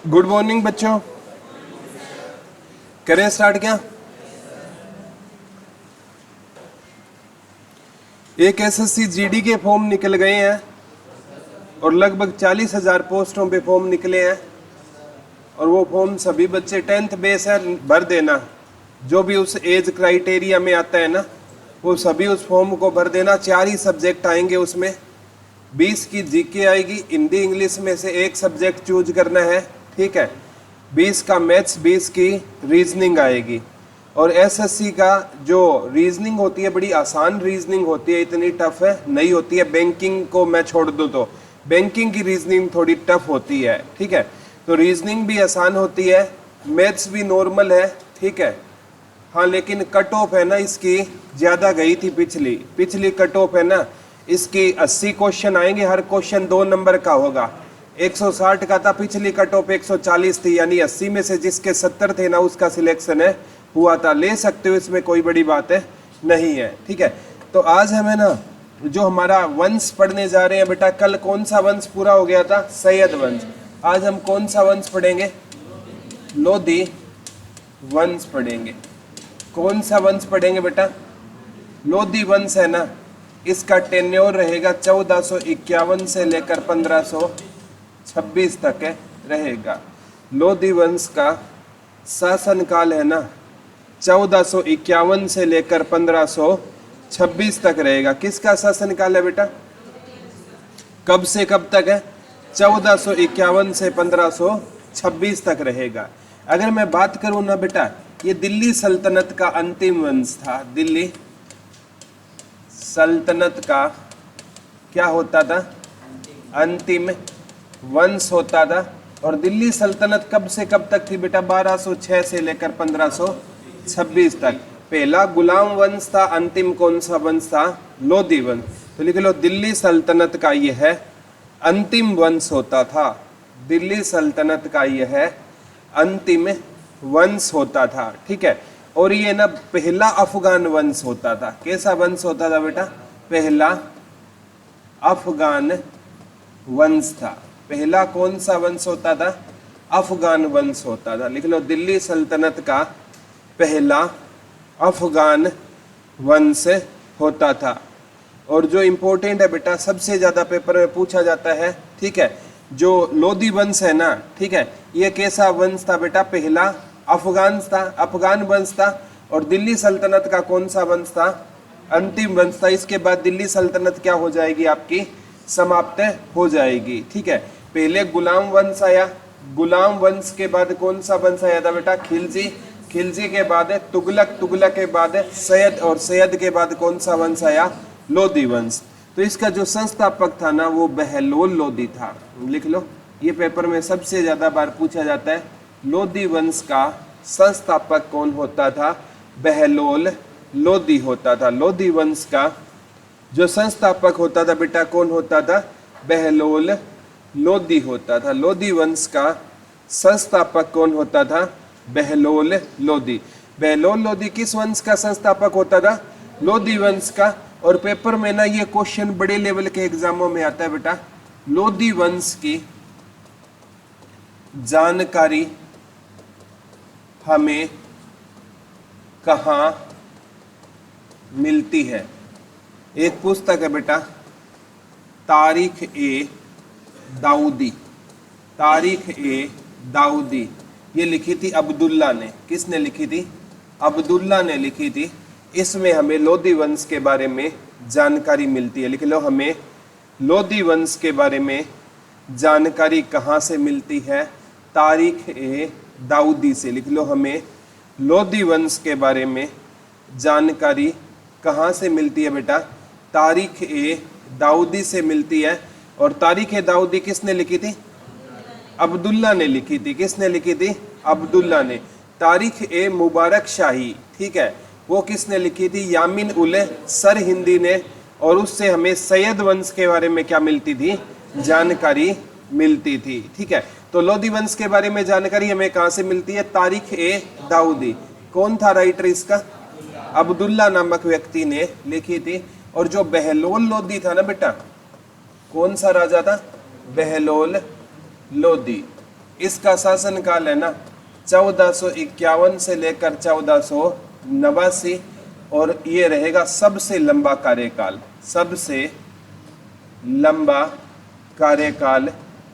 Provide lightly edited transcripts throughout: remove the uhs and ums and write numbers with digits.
Good morning बच्चों। करें start क्या? एक एसएससी जीडी के फॉर्म निकल गए हैं और लगभग 40,000 पोस्टों पे फॉर्म निकले हैं और वो फॉर्म सभी बच्चे 10th बेस है भर देना। जो भी उस एज क्राइटेरिया में आता है ना वो सभी उस फॉर्म को भर देना। 4 ही सब्जेक्ट आएंगे उसमें। 20 की जीके आएगी, हिंदी इंग्लिश में से एक सब्जेक्ट चूज करना है, ठीक है। 20 का मैथ्स, 20 की रीजनिंग आएगी। और एसएससी का जो रीजनिंग होती है बड़ी आसान रीजनिंग होती है, इतनी टफ है नहीं होती है। बैंकिंग को मैं छोड़ दूँ तो बैंकिंग की रीजनिंग थोड़ी टफ होती है, ठीक है। तो रीजनिंग भी आसान होती है, मैथ्स भी नॉर्मल है, ठीक है। हाँ लेकिन कट ऑफ है ना इसकी ज़्यादा गई थी। पिछली कट ऑफ है ना इसकी 80 क्वेश्चन आएंगे, हर क्वेश्चन 2 नंबर का होगा। 160 का था, पिछली कट ऑफ 140 थी, यानी 80 में से जिसके 70 थे ना उसका सिलेक्शन है हुआ था। ले सकते हो, इसमें कोई बड़ी बात है नहीं है, ठीक है। तो आज हमें ना जो हमारा वंश पढ़ने जा रहे हैं बेटा, कल कौन सा वंश पूरा हो गया था? सैयद वंश। आज हम कौन सा वंश पढ़ेंगे? लोधी वंश पढ़ेंगे। कौन सा वंश पढ़ेंगे बेटा? लोधी वंश है ना, इसका टेन्योर रहेगा 1451 से लेकर 1526 तक है रहेगा। लोधी वंश का शासनकाल है ना 1451 से लेकर 1526 तक रहेगा। किसका शासनकाल है बेटा? कब से कब तक है? 1451 से 1526 तक रहेगा। अगर मैं बात करूं ना बेटा, ये दिल्ली सल्तनत का अंतिम वंश था। दिल्ली सल्तनत का क्या होता था? अंतिम वंश होता था। और दिल्ली सल्तनत कब से कब तक थी बेटा? 1206 से लेकर 1526 तक। पहला गुलाम वंश था, अंतिम कौन सा वंश था? लोधी वंश। तो लिख लो दिल्ली सल्तनत का यह है अंतिम वंश होता था। दिल्ली सल्तनत का यह है अंतिम वंश होता था, ठीक है। और ये ना पहला अफगान वंश होता था। कैसा वंश होता था बेटा? पहला अफगान वंश था। पहला कौन सा वंश होता था? अफगान वंश होता था। लिख लो दिल्ली सल्तनत का पहला अफगान वंश होता था। और जो इम्पोर्टेंट है बेटा, सबसे ज्यादा पेपर में पूछा जाता है, ठीक है, जो लोधी वंश है ना, ठीक है, ये कैसा वंश था बेटा? पहला अफगान वंश था। और दिल्ली सल्तनत का कौन सा वंश था? अंतिम वंश था। इसके बाद दिल्ली सल्तनत क्या हो जाएगी? आपकी समाप्त हो जाएगी, ठीक है। पहले गुलाम वंश आया, गुलाम वंश के बाद कौन सा वंश आया था बेटा? खिलजी। खिलजी के बाद तुगलक, तुगलक के बाद सैयद, और सैयद के बाद कौन सा वंश आया? लोधी वंश। तो इसका जो संस्थापक था ना वो बहलोल लोधी था। लिख लो, ये पेपर में सबसे ज्यादा बार पूछा जाता है। लोधी वंश का संस्थापक कौन होता था? बहलोल लोधी होता था। लोधी वंश का जो संस्थापक होता था बेटा कौन होता था? बहलोल लोधी होता था। लोधी वंश का संस्थापक कौन होता था? बहलोल लोधी। बहलोल लोधी किस वंश का संस्थापक होता था? लोधी वंश का। और पेपर में ना ये क्वेश्चन बड़े लेवल के एग्जामों में आता है बेटा। लोधी वंश की जानकारी हमें कहाँ मिलती है? एक पुस्तक है बेटा, तारीख ए दाऊदी। तारीख ए दाऊदी ये लिखी थी अब्दुल्ला ने। किसने लिखी थी? अब्दुल्ला ने लिखी थी। इसमें हमें लोधी वंश के बारे में जानकारी मिलती है। लिख लो, हमें लोधी वंश के बारे में जानकारी कहाँ से मिलती है? तारीख ए दाऊदी से। लिख लो, हमें लोधी वंश के बारे में जानकारी कहाँ से मिलती है बेटा? तारीख ए दाऊदी से मिलती है। और तारीख ए दाऊदी किसने लिखी थी? अब्दुल्ला ने लिखी थी। किसने लिखी थी? अब्दुल्ला ने। तारीख ए मुबारक शाही, ठीक है, वो किसने लिखी थी? यामिन उल सर हिंदी ने। और उससे हमें सैयद वंश के बारे में क्या मिलती थी? जानकारी मिलती थी, ठीक है। तो लोधी वंश के बारे में जानकारी हमें कहाँ से मिलती है? तारीख ए दाऊदी। कौन था राइटर इसका? अब्दुल्ला नामक व्यक्ति ने लिखी थी। और जो बहलोल लोधी था ना बेटा, कौन सा राजा था? बहलोल लोधी। इसका शासनकाल है ना 1451 से लेकर 1489, और ये रहेगा सबसे लंबा कार्यकाल, सबसे लंबा कार्यकाल।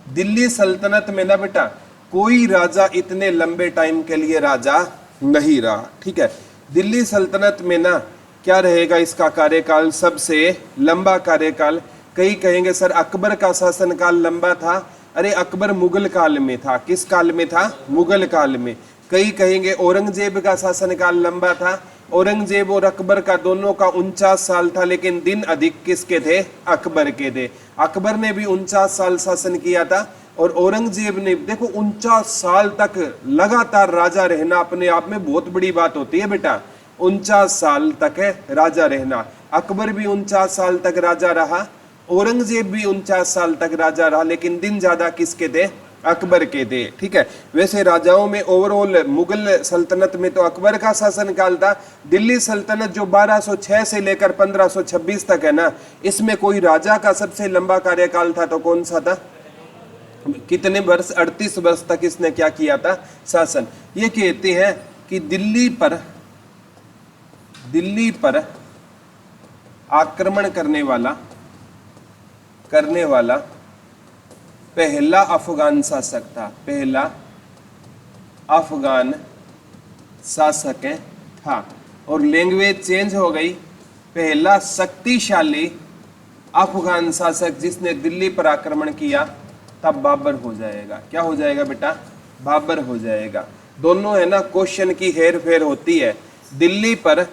दिल्ली सल्तनत में ना बेटा कोई राजा इतने लंबे टाइम के लिए राजा नहीं रहा, ठीक है। दिल्ली सल्तनत में ना क्या रहेगा इसका कार्यकाल, सबसे लंबा कार्यकाल। कई कहेंगे सर अकबर का शासनकाल लंबा था, अरे अकबर मुगल काल में था। किस काल में था? मुगल काल में। कई कहेंगे औरंगजेब का शासनकाल लंबा था, औरंगजेब और अकबर का दोनों का 49 साल था, लेकिन दिन अधिक किसके थे? अकबर के थे। अकबर ने भी 49 साल शासन किया था, और औरंगजेब ने देखो 49 साल तक लगातार राजा रहना अपने आप में बहुत बड़ी बात होती है बेटा। 49 साल तक है राजा रहना। अकबर भी 49 साल तक राजा रहा, औरंगजेब भी 49 साल तक राजा रहा, लेकिन दिन ज्यादा किसके थे? अकबर के थे, ठीक है। वैसे राजाओं में ओवरऑल मुगल सल्तनत में तो अकबर का शासनकाल था। दिल्ली सल्तनत जो 1206 से लेकर 1526 तक है ना, इसमें कोई राजा का सबसे लंबा कार्यकाल था तो कौन सा था? कितने वर्ष? 38 वर्ष तक इसने क्या किया था? शासन। ये कहते हैं कि दिल्ली पर आक्रमण करने वाला पहला अफगान शासक था, पहला अफगान शासक था। और लैंग्वेज चेंज हो गई, पहला शक्तिशाली अफगान शासक जिसने दिल्ली पर आक्रमण किया तब बाबर हो जाएगा। क्या हो जाएगा बेटा? बाबर हो जाएगा। दोनों है ना क्वेश्चन की हेर फेर होती है। दिल्ली पर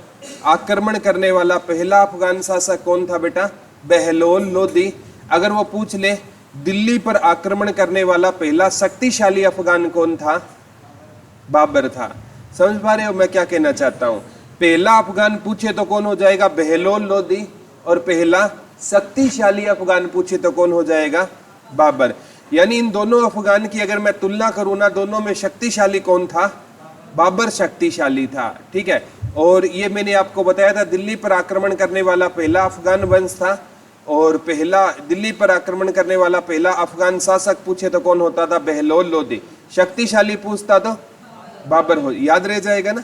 आक्रमण करने वाला पहला अफगान शासक कौन था बेटा? बहलोल लोदी। अगर वो पूछ ले दिल्ली पर आक्रमण करने वाला पहला शक्तिशाली अफगान कौन था? बाबर था। समझ पा रहे हो मैं क्या कहना चाहता हूं? पहला अफगान पूछे तो कौन हो जाएगा? बहलोल लोदी। और पहला शक्तिशाली अफगान पूछे तो कौन हो जाएगा? बाबर। यानी इन दोनों अफगान की अगर मैं तुलना करूं ना, दोनों में शक्तिशाली कौन था? बाबर शक्तिशाली था, ठीक है। और ये मैंने आपको बताया था दिल्ली पर आक्रमण करने वाला पहला अफगान वंश था, और पहला दिल्ली पर आक्रमण करने वाला पहला अफगान शासक पूछे तो कौन होता था? बहलोल लोदी। शक्तिशाली पूछता तो बाबर हो। याद रह जाएगा ना?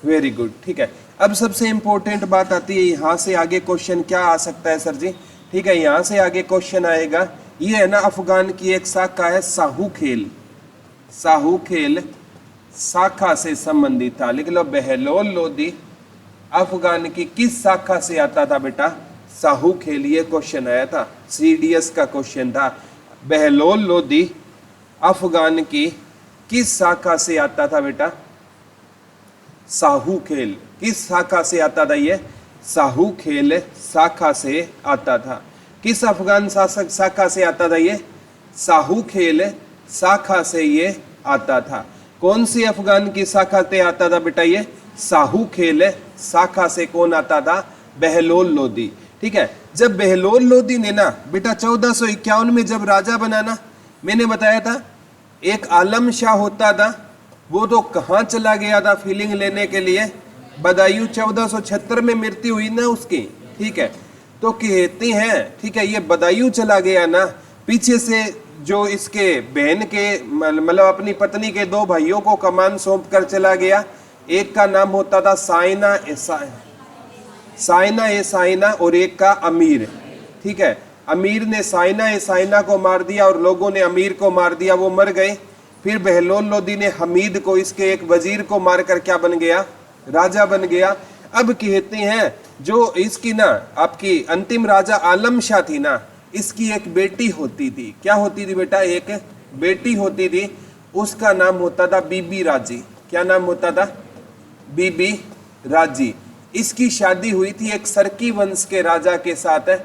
वेरी गुड, ठीक है। अब सबसे इंपॉर्टेंट बात आती है, यहाँ से आगे क्वेश्चन क्या आ सकता है सर जी? ठीक है, यहाँ से आगे क्वेश्चन आएगा, ये है ना अफगान की एक शाखा है साहू खेल। साहू खेल शाखा से संबंधित था। लिख लो, बहलोल लोदी अफगान की किस शाखा से आता था बेटा? साहू खेल। ये क्वेश्चन आया था, CDS का क्वेश्चन था। बहलोल लोदी अफगान की किस शाखा से आता था बेटा? साहू खेल। किस शाखा से आता था ये? साहू खेल शाखा से आता था। किस अफगान शासक शाखा से आता था ये? साहू खेल शाखा से ये आता था। कौन सी अफगान की शाखा से आता था बेटा ये? साहू खेल शाखा से कौन आता था? बहलोल लोदी, ठीक है। जब बहलोल लोदी ने ना बेटा 1451 में जब राजा बनाना, मैंने बताया था एक आलम शाह होता था, वो तो कहाँ चला गया था फीलिंग लेने के लिए? बदायूं। 1476 में मृत्यु हुई ना उसकी, ठीक है। तो कहते हैं, ठीक है, ये बदायूं चला गया ना, पीछे से जो इसके बहन के मतलब अपनी पत्नी के 2 भाइयों को कमान सौंप कर चला गया। एक का नाम होता था साइना ए साइना और एक का अमीर, ठीक है। अमीर ने साइना ए साइना को मार दिया और लोगों ने अमीर को मार दिया, वो मर गए। फिर बहलोल लोदी ने हमीद को, इसके एक वजीर को मारकर क्या बन गया? राजा बन गया। अब कहते हैं जो इसकी ना आपकी अंतिम राजा आलम शाह थी ना, इसकी एक बेटी होती थी। क्या होती थी बेटा? एक बेटी होती थी, उसका नाम होता था बीबी राजी। क्या नाम होता था? बीबी राजी। इसकी शादी हुई थी एक सरकी वंश के राजा के साथ,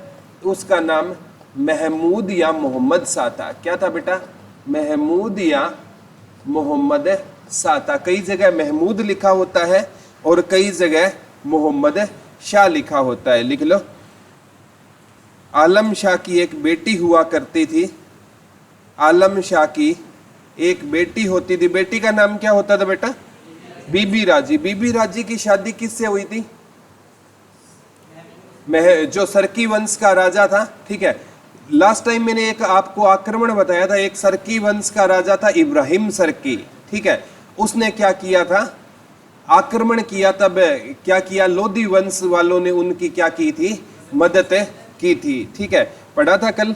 उसका नाम महमूद या मोहम्मद शाह था। क्या था बेटा? महमूद या मोहम्मद शाह था। कई जगह महमूद लिखा होता है और कई जगह मोहम्मद शाह लिखा होता है। लिख लो, आलम शाह की एक बेटी हुआ करती थी। आलम शाह की एक बेटी होती थी, बेटी का नाम क्या होता था बेटा? बीबी राजी। बीबी राजी की शादी किससे हुई थी? जो सरकी वंश का राजा था, ठीक है। लास्ट टाइम मैंने एक आपको आक्रमण बताया था, एक सरकी वंश का राजा था इब्राहिम सरकी, ठीक है। उसने क्या किया था, आक्रमण किया, तब क्या किया, लोधी वंश वालों ने उनकी क्या की थी, मदद की थी, ठीक है, पढ़ा था कल,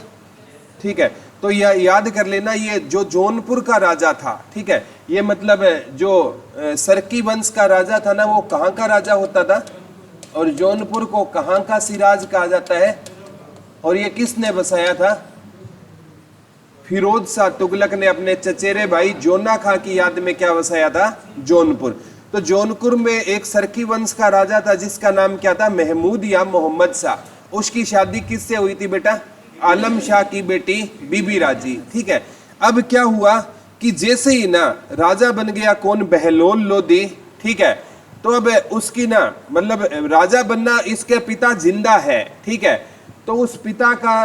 ठीक है। तो यह याद कर लेना, ये जो जौनपुर का राजा था, ठीक है, ये मतलब जो सरकी वंश का राजा था ना, वो कहाँ का राजा होता था, और जौनपुर को कहाँ का सिराज कहा जाता है, और ये किसने बसाया था, फिरोज शाह तुगलक ने अपने चचेरे भाई जोना खां की याद में क्या बसाया था, जौनपुर। तो जौनपुर में एक सरकी वंश का राजा था जिसका नाम क्या था, महमूद या मोहम्मद शाह। उसकी शादी किससे हुई थी बेटा, आलम शाह की बेटी बीबी राजी, ठीक है। अब क्या हुआ कि जैसे ही ना राजा बन गया कौन, बहलोल लोदी, ठीक है। तो अब उसकी ना मतलब राजा बनना, इसके पिता जिंदा है, ठीक है। तो उस पिता का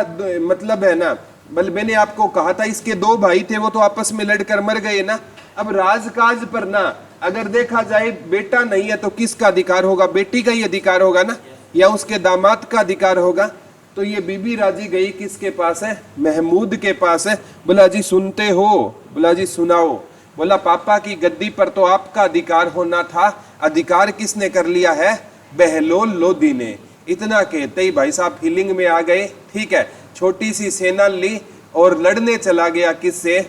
मतलब है ना, बल मैंने आपको कहा था इसके दो भाई थे, वो तो आपस में लड़कर मर गए ना। अब राजकाज पर ना अगर देखा जाए बेटा नहीं है तो किसका अधिकार होगा, बेटी का ही अधिकार होगा ना, या उसके दामाद का अधिकार होगा। तो ये बीबी राजी गई किसके पास है, महमूद के पास है। बोला जी सुनते हो, बोला जी सुनाओ। बोला पापा की गद्दी पर तो आपका अधिकार होना था, अधिकार किसने कर लिया है, बहलोल लोदी ने। इतना कहते ही भाई साहब फीलिंग में आ गए, ठीक है। छोटी सी सेना ली और लड़ने चला गया किससे,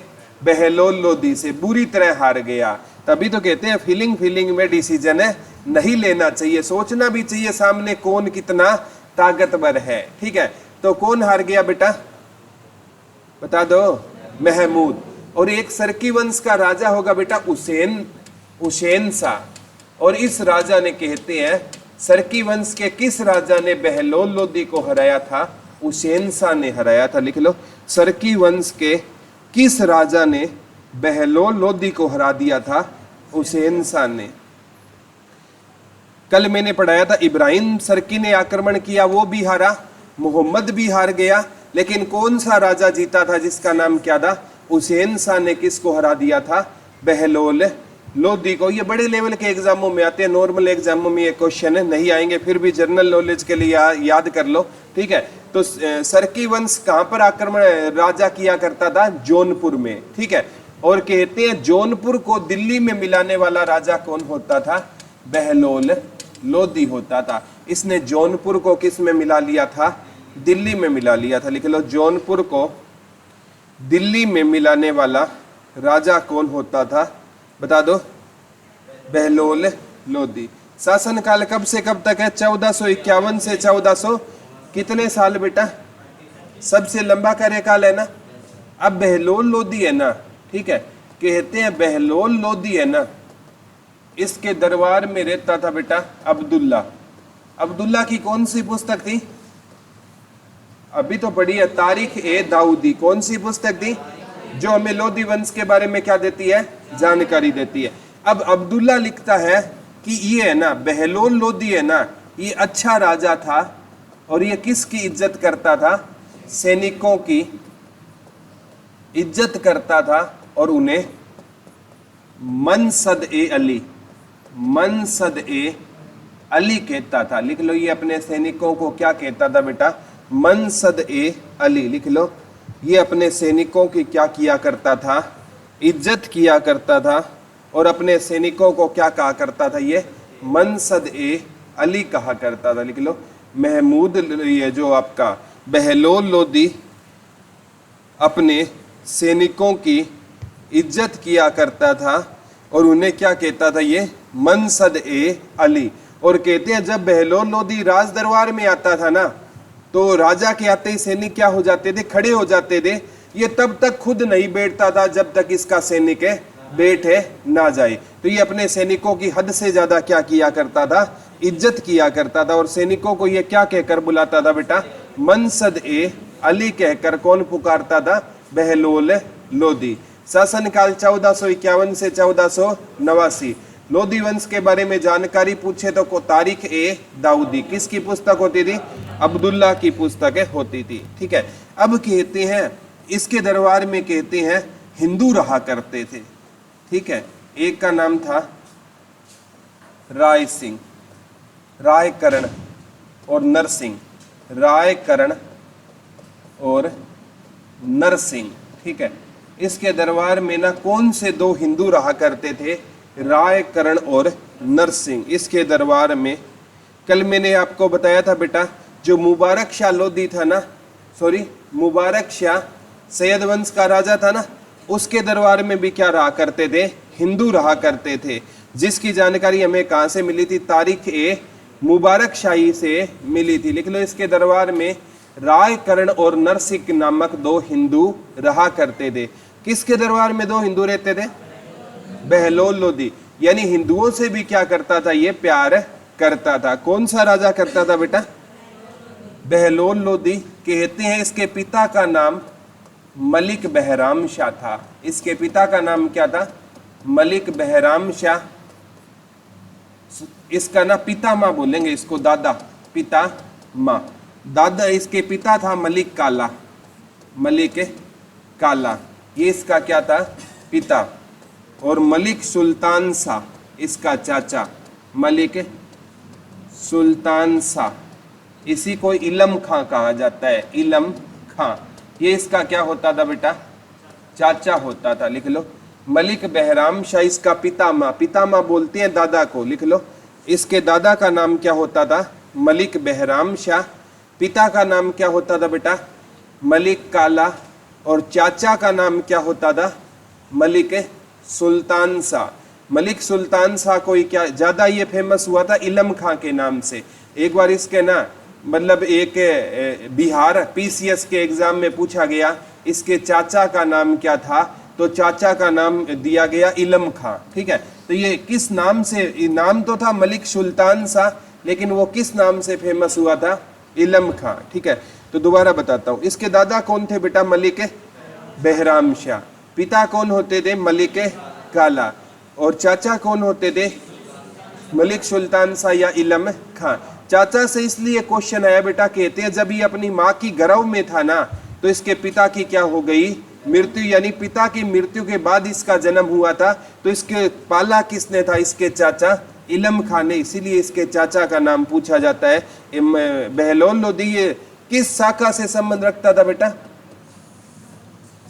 बहलोल लोदी से, बुरी तरह हार गया। तभी तो कहते हैं फीलिंग में डिसीजन नहीं लेना चाहिए, सोचना भी चाहिए सामने कौन कितना ताकतवर है, ठीक है। तो कौन हार गया बेटा, बता दो, महमूद। और एक सरकी वंश का राजा होगा बेटा हुसैन शाह। और इस राजा ने कहते हैं सरकी वंश के किस राजा ने बहलोल लोदी को हराया था, हुसैन शाह ने हराया था। लिख लो, सरकी वंश के किस राजा ने बहलोल लोदी को हरा दिया था, हुसैन शाह ने। कल मैंने पढ़ाया था इब्राहिम सरकी ने आक्रमण किया, वो भी हारा, मोहम्मद भी हार गया, लेकिन कौन सा राजा जीता था जिसका नाम क्या था, हुसैन शाह ने किसको हरा दिया था, बहलोल लोदी को। ये बड़े लेवल के एग्जामों में आते हैं, नॉर्मल एग्जामों में ये क्वेश्चन नहीं आएंगे, फिर भी जनरल नॉलेज के लिए याद कर लो, ठीक है। तो सरकी वंश कहाँ पर आक्रमण राजा किया करता था, जौनपुर में, ठीक है। और कहते हैं जौनपुर को दिल्ली में मिलाने वाला राजा कौन होता था, बहलोल लोदी होता था। इसने जौनपुर को किस में मिला लिया था, दिल्ली में मिला लिया था। लिख लो, जौनपुर को दिल्ली में मिलाने वाला राजा कौन होता था, बता दो, बहलोल लोदी। शासनकाल कब से कब तक है, 1451 से 1400 कितने साल बेटा, सबसे लंबा कार्यकाल है ना। अब बहलोल लोदी है ना, ठीक है, कहते हैं बहलोल लोदी है ना, इसके दरबार में रहता था बेटा अब्दुल्ला। अब्दुल्ला की कौन सी पुस्तक थी, अभी तो पढ़ी है, तारीख ए दाऊदी। कौन सी पुस्तक थी, जो हमें लोदी वंश के बारे में क्या देती है, जानकारी देती है। अब अब्दुल्ला लिखता है कि ये है ना बहलोल लोदी है ना, ये अच्छा राजा था और ये किसकी इज्जत करता था, सैनिकों की इज्जत करता था और उन्हें मनसद ए अली, मनसद ए अली कहता था। लिख लो, ये अपने सैनिकों को क्या कहता था बेटा, मनसद ए अली। लिख लो, ये अपने सैनिकों की क्या किया करता था, इज्जत किया करता था और अपने सैनिकों को क्या कहा करता था, ये मनसद ए अली कहा करता था। लिख लो, महमूद, ये जो आपका बहलोल लोदी अपने सैनिकों की इज्जत किया करता था और उन्हें क्या कहता था, ये मनसद ए अली। और कहते हैं जब बहलोल लोदी राज दरबार में आता था ना, तो राजा के आते ही सैनिक क्या हो जाते थे, खड़े हो जाते थे। ये तब तक खुद नहीं बैठता था जब तक इसका सैनिक बैठे ना जाए। तो ये अपने सैनिकों की हद से ज्यादा क्या किया करता था, इज्जत किया करता था। और सैनिकों को ये क्या कहकर बुलाता था बेटा, मनसद ए अली कहकर कौन पुकारता था, बहलोल लोदी। शासनकाल 1451 से 1489। लोदी वंश के बारे में जानकारी पूछे तो तारीख ए दाऊदी किसकी पुस्तक होती थी, अब्दुल्ला की पुस्तक होती थी, ठीक है। अब कहते हैं इसके दरबार में कहते हैं हिंदू रहा करते थे, ठीक है। एक का नाम था राय सिंह, रायकरण और नरसिंह, रायकरण और नरसिंह। ठीक है, इसके दरबार में ना कौन से दो हिंदू रहा करते थे? राय करण और नरसिंह। इसके दरबार में कल मैंने आपको बताया था बेटा, जो मुबारक शाह लोधी था ना, सॉरी मुबारक शाह सैयद वंश का राजा था ना, उसके दरबार में भी क्या रहा करते थे? हिंदू रहा करते थे। जिसकी जानकारी हमें कहाँ से मिली थी? तारीख ए मुबारक शाही से मिली थी। लिख लो, इसके दरबार में राय करण और नरसिंह नामक दो हिंदू रहा करते थे। किसके दरबार में दो हिंदू रहते थे? बहलोल लोधी। यानी हिंदुओं से भी क्या करता था? ये प्यार करता था। कौन सा राजा करता था बेटा? बहलोल लोधी। कहते हैं इसके पिता का नाम मलिक बहराम शाह था। इसके पिता का नाम क्या था? मलिक बहराम शाह। इसका ना पिता माँ बोलेंगे इसको, दादा, पिता माँ। दादा इसके पिता था मलिक काला, मलिक काला, ये इसका क्या था? पिता। और मलिक सुल्तान शाह इसका चाचा, मलिक सुल्तान शाह। इसी को इलम खां कहा जाता है, इलम खां। ये इसका क्या होता था बेटा? चाचा होता था। लिख लो, मलिक बहराम शाह इसका पितामह, पितामह बोलते हैं दादा को। लिख लो, इसके दादा का नाम क्या होता था? मलिक बहराम शाह। पिता का नाम क्या होता था बेटा? मलिक काला। और चाचा का नाम क्या होता था? मलिक सुल्तान शाह। मलिक सुल्तान शाह कोई क्या ज्यादा ये फेमस हुआ था इलम खां के नाम से। एक बार इसके ना मतलब एक बिहार पीसीएस के एग्जाम में पूछा गया इसके चाचा का नाम क्या था, तो चाचा का नाम दिया गया इलम खां। ठीक है, तो ये किस नाम से? नाम तो था मलिक सुल्तान शाह, लेकिन वो किस नाम से फेमस हुआ था? इलम खां। ठीक है, तो दोबारा बताता हूँ। इसके दादा कौन थे बेटा? मलिक बहराम शाह। पिता कौन होते थे? मलिक काला। और चाचा कौन होते थे? मलिक सुल्तान शाह या इलम खां। चाचा से इसलिए क्वेश्चन आया बेटा, कहते हैं जब ये अपनी माँ की गर्भ में था ना, तो इसके पिता की क्या हो गई? मृत्यु। यानी पिता की मृत्यु के बाद इसका जन्म हुआ था, तो इसके पाला किसने था? इसके चाचा इलम खां ने। इसीलिए इसके चाचा का नाम पूछा जाता है। बहलोल लोधी ये किस शाखा से संबंध रखता था बेटा?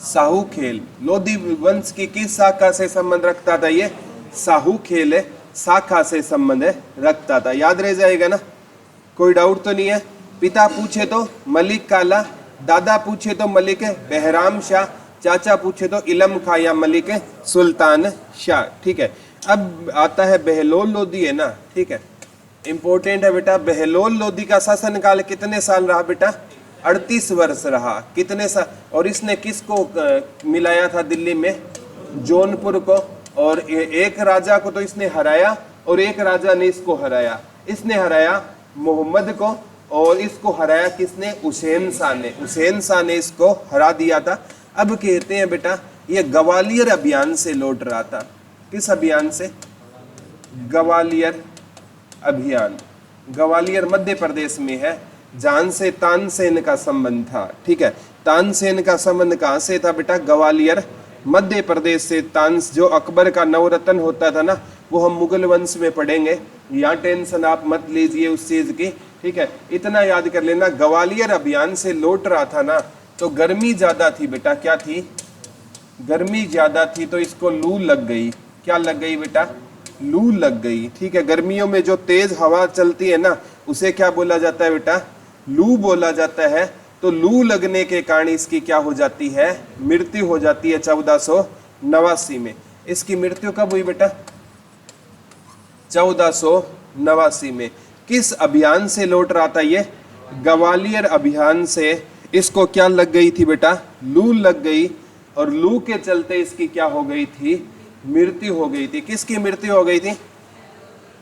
साहू खेल। लोधी वंश की किस शाखा से संबंध रखता था? ये साहू खेल शाखा से संबंध रखता था। याद रह जाएगा ना, कोई डाउट तो नहीं है। पिता पूछे तो मलिक काला, दादा पूछे तो मलिक बहराम शाह, चाचा पूछे तो इलम खां या मलिक सुल्तान शाह। ठीक है, अब आता है बहलोल लोधी है ना। ठीक है, इंपॉर्टेंट है बेटा। बहलोल लोधी का शासनकाल कितने साल रहा बेटा? 38 वर्ष रहा। कितने साल? और इसने किसको मिलाया था दिल्ली में? जौनपुर को। और एक राजा को तो इसने हराया और एक राजा ने इसको हराया। इसने हराया मोहम्मद को और इसको हराया किसने? हुसैन शाह ने। हुसैन शाह ने इसको हरा दिया था। अब कहते हैं बेटा ये ग्वालियर अभियान से लौट रहा था। किस अभियान से? ग्वालियर अभियान। ग्वालियर मध्य प्रदेश में है, जहां से तानसेन का संबंध था। ठीक है, तानसेन का संबंध कहां से था बेटा? ग्वालियर मध्य प्रदेश से। तानस जो अकबर का नवरत्न होता था ना, वो हम मुगल वंश में पढ़ेंगे। यहाँ टेंशन आप मत लीजिए उस चीज की। ठीक है, इतना याद कर लेना। ग्वालियर अभियान से लौट रहा था ना, तो गर्मी ज्यादा थी बेटा। क्या थी? गर्मी ज्यादा थी, तो इसको लू लग गई। क्या लग गई बेटा? लू लग गई। ठीक है, गर्मियों में जो तेज हवा चलती है ना, उसे क्या बोला जाता है बेटा? लू बोला जाता है। तो लू लगने के कारण इसकी क्या हो जाती है? मृत्यु हो जाती है 1489 में। इसकी मृत्यु कब हुई बेटा? 1489 में। किस अभियान से लौट रहा था ये? ग्वालियर अभियान से। इसको क्या लग गई थी बेटा? लू लग गई। और लू के चलते इसकी क्या हो गई थी? मृत्यु हो गई थी। किसकी मृत्यु हो गई थी?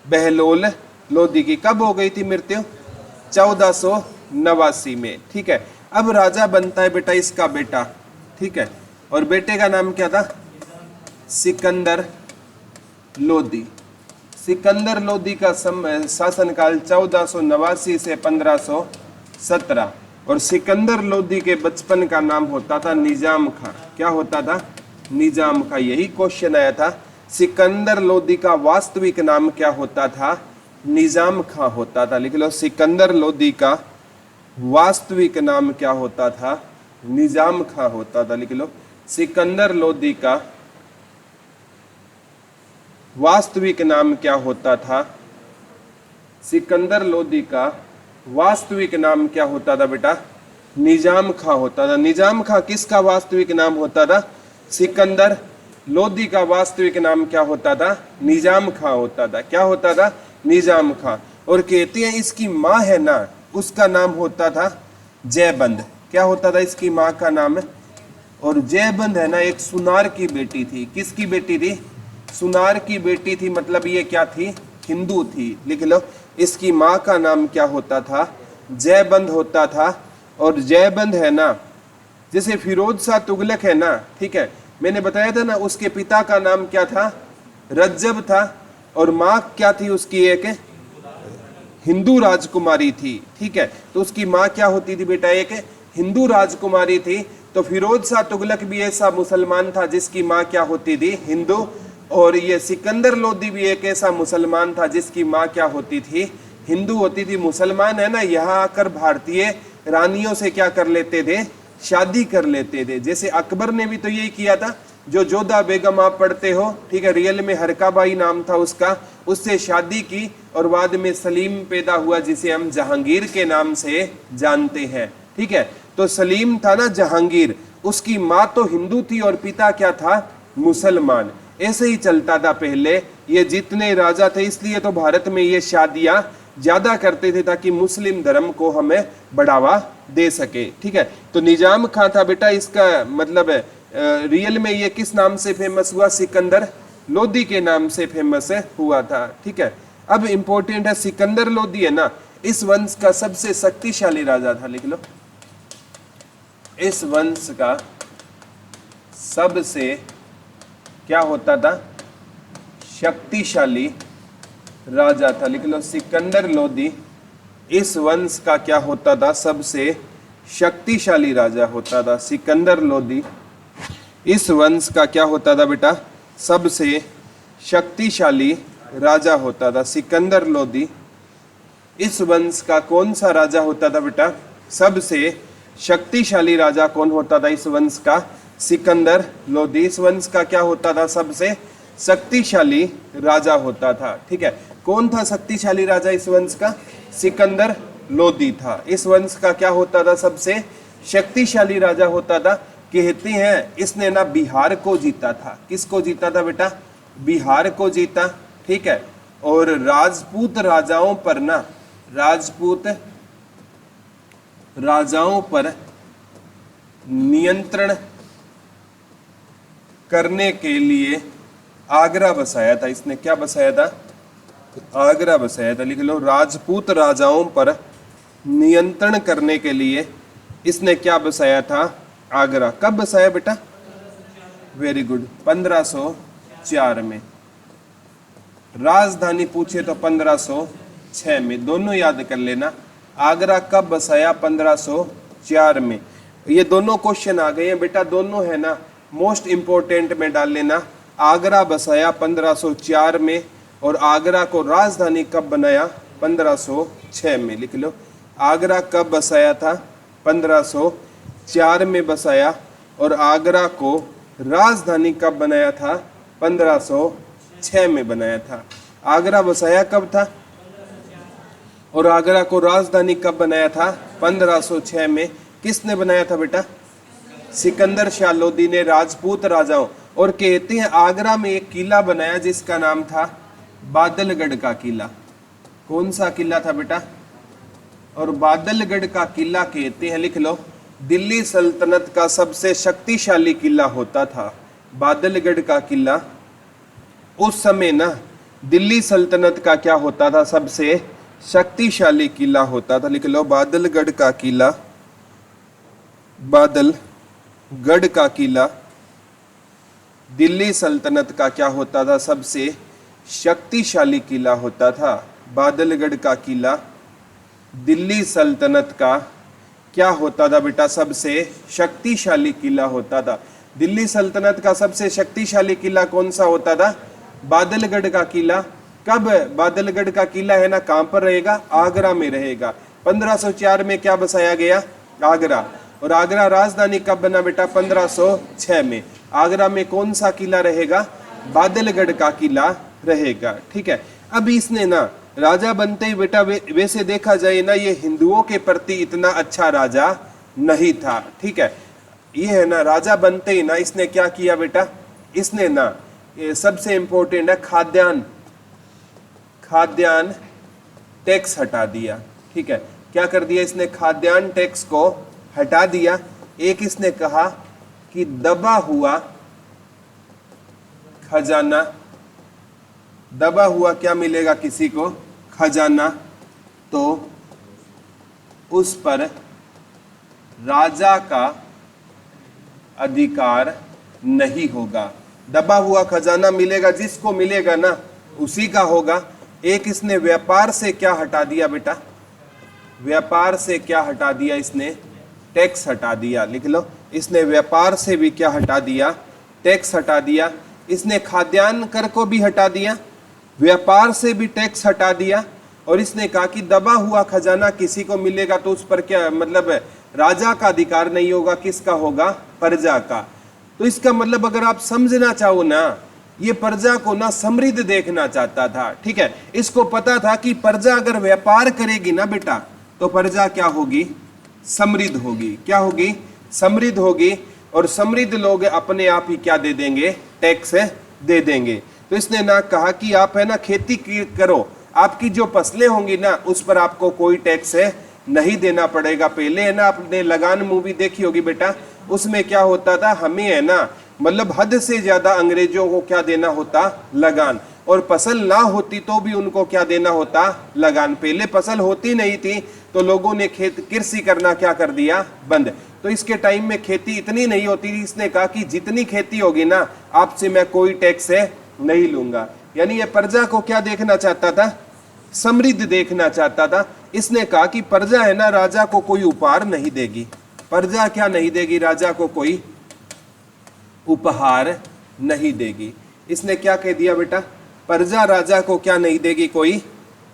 बहलोल लोधी की। कब हो गई थी मृत्यु? 1489 में। ठीक है, अब राजा बनता है बेटा इसका बेटा। ठीक है, और बेटे का नाम क्या था? सिकंदर लोधी। सिकंदर लोधी का शासनकाल 1489 से 1517। और सिकंदर लोधी के बचपन का नाम होता था निजाम खां। क्या होता था? निजाम खां। यही क्वेश्चन आया था। सिकंदर लोधी का वास्तविक नाम क्या होता था? निजाम खां होता था। लिख लो, सिकंदर लोधी का वास्तविक नाम क्या होता था? निजाम खां होता था। लिख लो, सिकंदर लोदी का वास्तविक नाम क्या होता था? सिकंदर लोदी का वास्तविक नाम क्या होता था बेटा? निजाम खां होता था। निजाम खां किसका वास्तविक नाम होता था? सिकंदर लोदी का वास्तविक नाम क्या होता था? निजाम खां होता था। क्या होता था? निजाम खां। और कहते हैं इसकी माँ है ना, उसका नाम होता था जयबंद। क्या होता था इसकी माँ का नाम? और जयबंद है ना, एक सुनार की बेटी थी। किसकी बेटी थी? सुनार की बेटी थी। मतलब ये क्या थी? हिंदू थी। लिख लो, इसकी माँ का नाम क्या होता था? जयबंद होता था। और जयबंद है ना, जैसे फिरोज शाह तुगलक है ना, ठीक है, मैंने बताया था ना उसके पिता का नाम क्या था? रज्जब था। और माँ क्या थी उसकी? एक हिंदू राजकुमारी थी। ठीक है, तो उसकी माँ क्या होती थी बेटा? एक हिंदू राजकुमारी थी। तो फिरोज शाह तुगलक भी ऐसा मुसलमान था जिसकी माँ क्या होती थी? हिंदू। और ये सिकंदर लोदी भी एक ऐसा मुसलमान था जिसकी माँ क्या होती थी? हिंदू होती थी। मुसलमान है ना, यहाँ आकर भारतीय रानियों से क्या कर लेते थे? शादी कर लेते थे। जैसे अकबर ने भी तो यही किया था। जो जोधा बेगम आप पढ़ते हो, ठीक है, रियल में हरकाबाई नाम था उसका, उससे शादी की और बाद में सलीम पैदा हुआ जिसे हम जहांगीर के नाम से जानते हैं। ठीक है, तो सलीम था ना जहांगीर, उसकी माँ तो हिंदू थी और पिता क्या था? मुसलमान। ऐसे ही चलता था पहले। ये जितने राजा थे, इसलिए तो भारत में ये शादियां ज्यादा करते थे ताकि मुस्लिम धर्म को हमें बढ़ावा दे सके। ठीक है, तो निजाम खां था बेटा, इसका मतलब है रियल में ये किस नाम से फेमस हुआ? सिकंदर लोदी के नाम से फेमस हुआ था। ठीक है, अब इंपॉर्टेंट है, सिकंदर लोदी है ना, इस वंश का सबसे शक्तिशाली राजा था। लिख लो, इस वंश का सबसे क्या होता था? शक्तिशाली राजा था। लिख लो, सिकंदर लोदी इस वंश का क्या होता था? सबसे शक्तिशाली राजा होता था। सिकंदर लोदी इस वंश का क्या होता था बेटा? सबसे शक्तिशाली राजा होता था। सिकंदर लोदी इस वंश का कौन सा राजा होता था बेटा? सबसे शक्तिशाली राजा कौन होता था इस वंश का? सिकंदर लोदी इस वंश का क्या होता था? सबसे शक्तिशाली राजा होता था। ठीक है, कौन था शक्तिशाली राजा इस वंश का? सिकंदर लोदी था। इस वंश का क्या होता था? सबसे शक्तिशाली राजा होता था। कहते हैं इसने ना बिहार को जीता था। किसको जीता था बेटा? बिहार को जीता। ठीक है, और राजपूत राजाओं पर ना, राजपूत राजाओं पर नियंत्रण करने के लिए आगरा बसाया था इसने। क्या बसाया था? आगरा बसाया था। लिख लो, राजपूत राजाओं पर नियंत्रण करने के लिए इसने क्या बसाया था? आगरा। कब बसाया बेटा? वेरी गुड, 1504 में। राजधानी पूछे तो 1506 में। दोनों याद कर लेना, आगरा कब बसाया? 1504 में। ये दोनों क्वेश्चन आ गए हैं बेटा, दोनों है ना मोस्ट इंपोर्टेंट में डाल लेना। आगरा बसाया 1504 में और आगरा को राजधानी कब बनाया? 1506 में। लिख लो, आगरा कब बसाया था? 1504 में बसाया। और आगरा को राजधानी कब बनाया था? 1506 में बनाया था। आगरा बसाया कब था और आगरा को राजधानी कब बनाया था? 1506 में। किसने बनाया था बेटा? सिकंदर शाह लोदी ने, राजपूत राजाओं। और कहते हैं आगरा में एक किला बनाया जिसका नाम था बादलगढ़ का किला। कौन सा किला था बेटा? और बादलगढ़ का किला कहते हैं, लिख लो, दिल्ली सल्तनत का सबसे शक्तिशाली किला होता था। बादलगढ़ का किला उस समय ना दिल्ली सल्तनत का क्या होता था? सबसे शक्तिशाली किला होता था। लिख लो, बादलगढ़ का किला, बादलगढ़ का किला दिल्ली सल्तनत का क्या होता था? सबसे शक्तिशाली किला होता था। बादलगढ़ का किला दिल्ली सल्तनत का क्या होता था बेटा? सबसे शक्तिशाली किला होता था। दिल्ली सल्तनत का सबसे शक्तिशाली किला कौन सा होता था? बादलगढ़ का किला। कब? बादलगढ़ का किला है ना कहां पर रहेगा? आगरा में रहेगा। 1504 में क्या बसाया गया? आगरा। और आगरा राजधानी कब बना बेटा? 1506 में। आगरा में कौन सा किला रहेगा? बादलगढ़ का किला रहेगा। ठीक है, अब इसने ना राजा बनते ही बेटा वैसे देखा जाए ना ये हिंदुओं के प्रति इतना अच्छा राजा नहीं था। ठीक है, ये है ना राजा बनते ही ना इसने क्या किया बेटा? इसने ना ये सबसे इंपॉर्टेंट है खाद्यान्न टैक्स हटा दिया। ठीक है, क्या कर दिया इसने? खाद्यान्न टैक्स को हटा दिया। एक इसने कहा कि दबा हुआ खजाना, दबा हुआ क्या मिलेगा किसी को? खजाना, तो उस पर राजा का अधिकार नहीं होगा। दबा हुआ खजाना मिलेगा, जिसको मिलेगा ना उसी का होगा। एक इसने व्यापार से क्या हटा दिया बेटा? व्यापार से क्या हटा दिया इसने? टैक्स हटा दिया। लिख लो, इसने व्यापार से भी क्या हटा दिया? टैक्स हटा दिया। इसने खाद्यान्न कर को भी हटा दिया, व्यापार से भी टैक्स हटा दिया, और इसने कहा कि दबा हुआ खजाना किसी को मिलेगा तो उस पर क्या मतलब राजा का अधिकार नहीं होगा, किसका होगा? प्रजा का। तो इसका मतलब अगर आप समझना चाहो ना, ये प्रजा को ना समृद्ध देखना चाहता था। ठीक है, इसको पता था कि प्रजा अगर व्यापार करेगी ना बेटा तो प्रजा क्या होगी? समृद्ध होगी। क्या होगी? समृद्ध होगी। और समृद्ध लोग अपने आप ही क्या दे देंगे? टैक्स दे देंगे। तो इसने ना कहा कि आप है ना खेती करो, आपकी जो फसलें होंगी ना उस पर आपको कोई टैक्स नहीं देना पड़ेगा। पहले है ना आपने लगान मूवी देखी होगी बेटा, उसमें क्या होता था? हमें है ना मतलब हद से ज्यादा अंग्रेजों को क्या देना होता? लगान। और फसल ना होती तो भी उनको क्या देना होता? लगान। पहले फसल होती नहीं थी तो लोगों ने कृषि करना क्या कर दिया? बंद। तो इसके टाइम में खेती इतनी नहीं होती थी। इसने कहा कि जितनी खेती होगी ना आपसे मैं कोई टैक्स नहीं लूंगा। यानी ये प्रजा को क्या देखना चाहता था? समृद्ध देखना चाहता था। इसने कहा कि प्रजा है ना राजा को कोई उपहार नहीं देगी। प्रजा क्या नहीं देगी? राजा को कोई उपहार नहीं देगी। इसने क्या कह दिया बेटा? प्रजा राजा को क्या नहीं देगी? कोई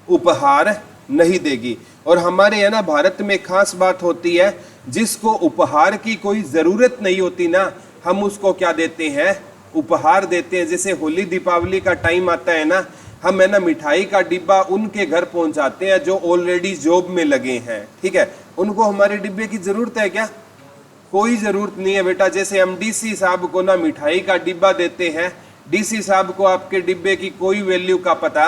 उपहार नहीं देगी। और हमारे है ना भारत में खास बात होती है, जिसको उपहार की कोई जरूरत नहीं होती ना हम उसको क्या देते हैं? उपहार देते हैं। जैसे होली दीपावली का टाइम आता है ना, हम है ना मिठाई का डिब्बा उनके घर पहुंचाते हैं जो ऑलरेडी जॉब में लगे हैं। ठीक है, उनको हमारे डिब्बे की जरूरत है क्या? कोई जरूरत नहीं है बेटा। जैसे हम डीसी साहब को ना मिठाई का डिब्बा देते हैं, डीसी साहब को आपके डिब्बे की कोई वैल्यू का पता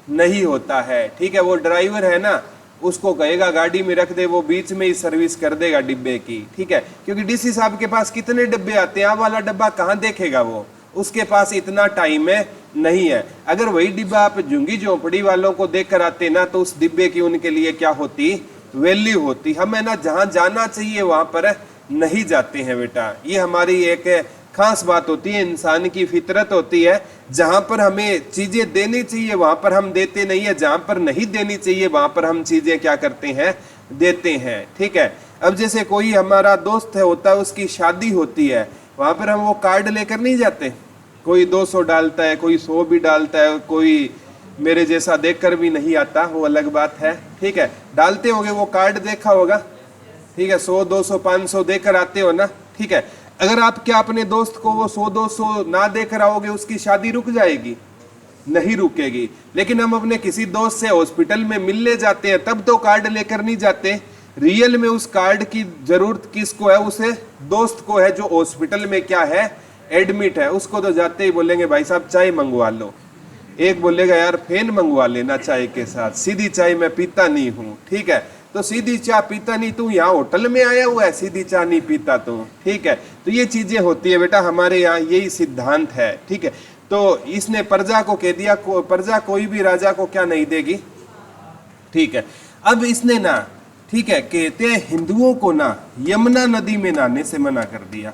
नहीं होता है। ठीक है, वो ड्राइवर है ना उसको कहेगा गाड़ी में रख दे, वो बीच में ही सर्विस कर देगा डिब्बे की। ठीक है, क्योंकि डीसी साहब के पास कितने डिब्बे आते हैं, वाला डब्बा कहाँ देखेगा वो, उसके पास इतना टाइम नहीं है। अगर वही डिब्बा आप झुंगी झोपड़ी वालों को देख कर आते ना तो उस डिब्बे की उनके लिए क्या होती? वैल्यू होती। हम है ना जहाँ जाना चाहिए वहां पर नहीं जाते हैं बेटा। ये हमारी एक खास बात होती है, इंसान की फितरत होती है। जहां पर हमें चीजें देनी चाहिए वहां पर हम देते नहीं है, जहां पर नहीं देनी चाहिए वहां पर हम चीजें क्या करते हैं? देते हैं। ठीक है, अब जैसे कोई हमारा दोस्त होता है, उसकी शादी होती है, वहां पर हम वो कार्ड लेकर नहीं जाते। कोई 200 डालता है, कोई 100 भी डालता है, कोई मेरे जैसा देखकर भी नहीं आता, वो अलग बात है। ठीक है, डालते होंगे, वो कार्ड देखा होगा। ठीक है, 100 200 500 देकर आते हो ना। ठीक है, अगर आप क्या अपने दोस्त को वो 100 200 ना देकर आओगे, उसकी शादी रुक जाएगी? नहीं रुकेगी। लेकिन हम अपने किसी दोस्त से हॉस्पिटल में मिलने जाते हैं तब तो कार्ड लेकर नहीं जाते। रियल में उस कार्ड की जरूरत किसको है? उसे दोस्त को है जो हॉस्पिटल में क्या है? एडमिट है। उसको तो जाते ही बोलेंगे भाई साहब चाय मंगवा लो। एक बोलेगा यार फैन मंगवा लेना चाय के साथ, सीधी चाय मैं पीता नहीं हूँ। ठीक है, तो सीधी चाय पीता नहीं, तू यहाँ होटल में आया हुआ है, सीधी चाय नहीं पीता तू। ठीक है, तो ये चीजें होती है बेटा, हमारे यहाँ यही सिद्धांत है। ठीक है, तो इसने प्रजा को कह दिया प्रजा कोई भी राजा को क्या नहीं देगी। ठीक है, अब इसने ना ठीक है कहते हैं हिंदुओं को ना यमुना नदी में नहाने से मना कर दिया।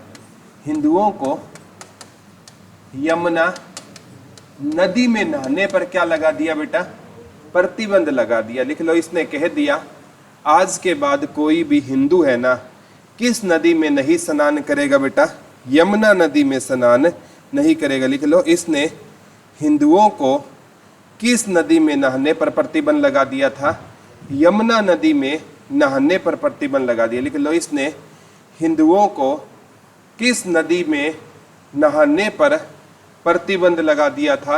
हिंदुओं को यमुना नदी में नहाने पर क्या लगा दिया बेटा? प्रतिबंध लगा दिया। लिख लो, इसने कह दिया आज के बाद कोई भी हिंदू है ना किस नदी में नहीं स्नान करेगा बेटा? यमुना नदी में स्नान नहीं करेगा। लिख लो, इसने हिंदुओं को किस नदी में नहाने पर प्रतिबंध लगा दिया था? यमुना नदी में नहाने पर प्रतिबंध लगा दिया। लिख लो, इसने हिंदुओं को किस नदी में नहाने पर प्रतिबंध लगा दिया था?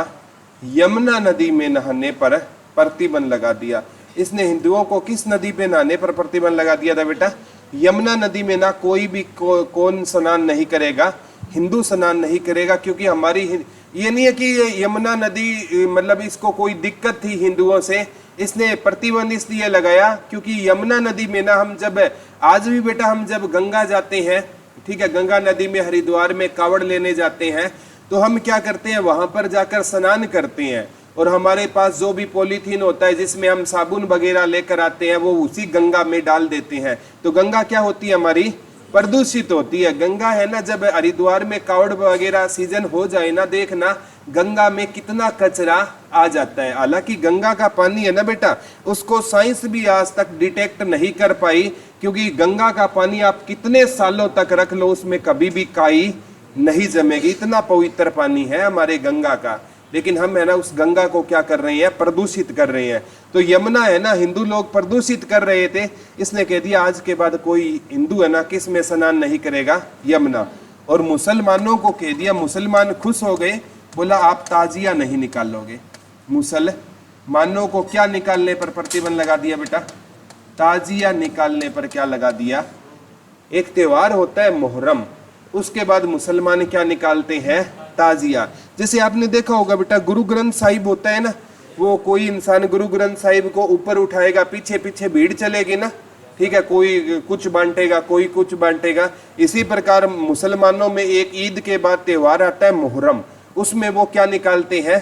यमुना नदी में नहाने पर प्रतिबंध लगा दिया। इसने हिंदुओं को किस नदी पे नहाने पर प्रतिबंध लगा दिया था बेटा? यमुना नदी में ना कोई भी कौन स्नान नहीं करेगा, हिंदू स्नान नहीं करेगा, क्योंकि हमारी ये नहीं है कि यमुना नदी मतलब इसको कोई दिक्कत थी हिंदुओं से, इसने प्रतिबंध इसलिए लगाया क्योंकि यमुना नदी में ना हम जब आज भी बेटा हम जब गंगा जाते हैं, ठीक है, गंगा नदी में हरिद्वार में कावड़ लेने जाते हैं तो हम क्या करते हैं, वहां पर जाकर स्नान करते हैं और हमारे पास जो भी पॉलीथीन होता है जिसमें हम साबुन वगैरह लेकर आते हैं वो उसी गंगा में डाल देते हैं। तो गंगा क्या होती है हमारी? प्रदूषित होती है। गंगा है ना, जब हरिद्वार में कावड़ वगैरह सीजन हो जाए ना, देखना गंगा में कितना कचरा आ जाता है। हालांकि गंगा का पानी है ना बेटा, उसको साइंस भी आज तक डिटेक्ट नहीं कर पाई, क्योंकि गंगा का पानी आप कितने सालों तक रख लो उसमें कभी भी काई नहीं जमेगी, इतना पवित्र पानी है हमारे गंगा का। लेकिन हम है ना उस गंगा को क्या कर रहे हैं? प्रदूषित कर रहे हैं। तो यमुना है ना, हिंदू लोग प्रदूषित कर रहे थे, इसने कह दिया आज के बाद कोई हिंदू है ना किस में स्नान नहीं करेगा? यमुना। और मुसलमानों को कह दिया, मुसलमान खुश हो गए, बोला आप ताजिया नहीं निकालोगे। मुसलमानों को क्या निकालने पर प्रतिबंध लगा दिया बेटा? ताजिया निकालने पर क्या लगा दिया? एक त्योहार होता है मुहर्रम, उसके बाद मुसलमान क्या निकालते हैं? ताजिया। जैसे आपने देखा होगा बेटा, गुरु ग्रंथ साहिब होता है ना, वो कोई इंसान गुरु ग्रंथ साहिब को ऊपर उठाएगा, पीछे पीछे भीड़ चलेगी ना, ठीक है, कोई कुछ बांटेगा, कोई कुछ बांटेगा। इसी प्रकार मुसलमानों में एक ईद के बाद त्योहार आता है मुहर्रम, उसमें वो क्या निकालते हैं?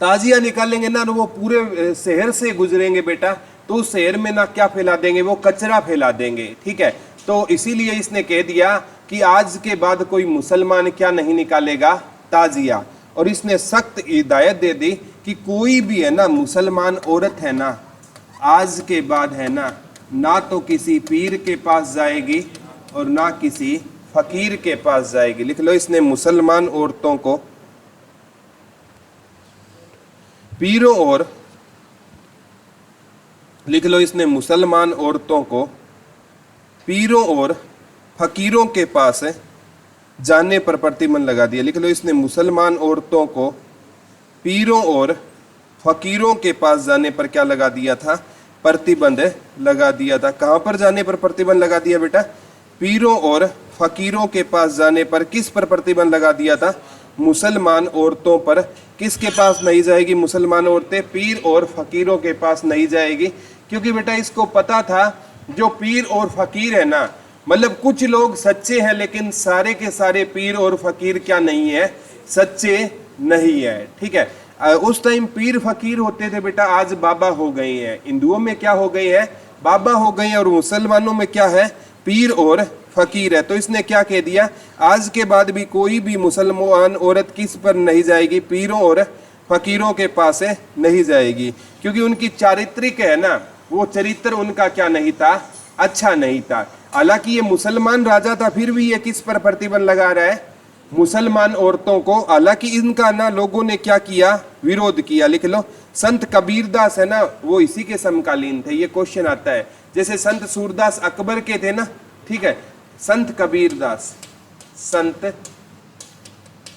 ताजिया निकालेंगे ना, वो पूरे शहर से गुजरेंगे बेटा, तो उस शहर में ना क्या फैला देंगे? वो कचरा फैला देंगे, ठीक है। तो इसीलिए इसने कह दिया कि आज के बाद कोई मुसलमान क्या नहीं निकालेगा? ताजिया। और इसने सख्त हिदायत दे दी कि कोई भी है ना मुसलमान औरत है ना, आज के बाद है ना तो किसी पीर के पास जाएगी और ना किसी फकीर के पास जाएगी। लिख लो, इसने मुसलमान औरतों को पीरों और लिख लो, इसने मुसलमान औरतों को पीरों और फकीरों के पास जाने पर प्रतिबंध लगा दिया। लिख लो, इसने मुसलमान औरतों को पीरों और फकीरों के पास जाने पर क्या लगा दिया था? प्रतिबंध लगा दिया था। कहां पर जाने पर प्रतिबंध लगा दिया बेटा? पीरों और फकीरों के पास जाने पर। किस पर प्रतिबंध लगा दिया था? मुसलमान औरतों पर। किसके पास नहीं जाएगी मुसलमान औरतें? पीर और फकीरों के पास नहीं जाएगी, क्योंकि बेटा इसको पता था जो पीर और फकीर है ना, मतलब कुछ लोग सच्चे हैं लेकिन सारे के सारे पीर और फकीर क्या नहीं है? सच्चे नहीं है, ठीक है। उस टाइम पीर फकीर होते थे बेटा, आज बाबा हो गए हैं। हिंदुओं में क्या हो गए हैं? बाबा हो गए हैं, और मुसलमानों में क्या है? पीर और फकीर है। तो इसने क्या कह दिया? आज के बाद भी कोई भी मुसलमान औरत किस पर नहीं जाएगी? पीरों और फकीरों के पास नहीं जाएगी, क्योंकि उनकी चारित्रिक है ना, वो चरित्र उनका क्या नहीं था? अच्छा नहीं था। हालांकि ये मुसलमान राजा था, फिर भी ये किस पर प्रतिबंध लगा रहा है? मुसलमान औरतों को। हालांकि इनका ना लोगों ने क्या किया? विरोध किया। लिख लो, संत कबीरदास है ना, वो इसी के समकालीन थे। ये क्वेश्चन आता है, जैसे संत सूरदास अकबर के थे ना, ठीक है, संत कबीरदास, संत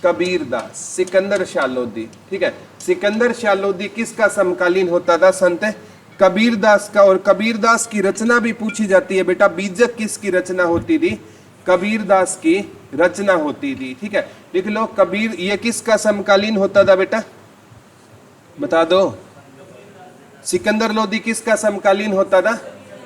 कबीरदास, सिकंदर शाह लोधी, ठीक है, सिकंदर शाह लोधी किसका समकालीन होता था? संत कबीरदास का। और कबीरदास की रचना भी पूछी जाती है बेटा, बीजक किसकी रचना होती थी? कबीरदास की रचना होती थी, ठीक है। लिख लो, कबीर ये किसका समकालीन होता था बेटा? बता दो। सिकंदर लोधी किसका समकालीन होता था?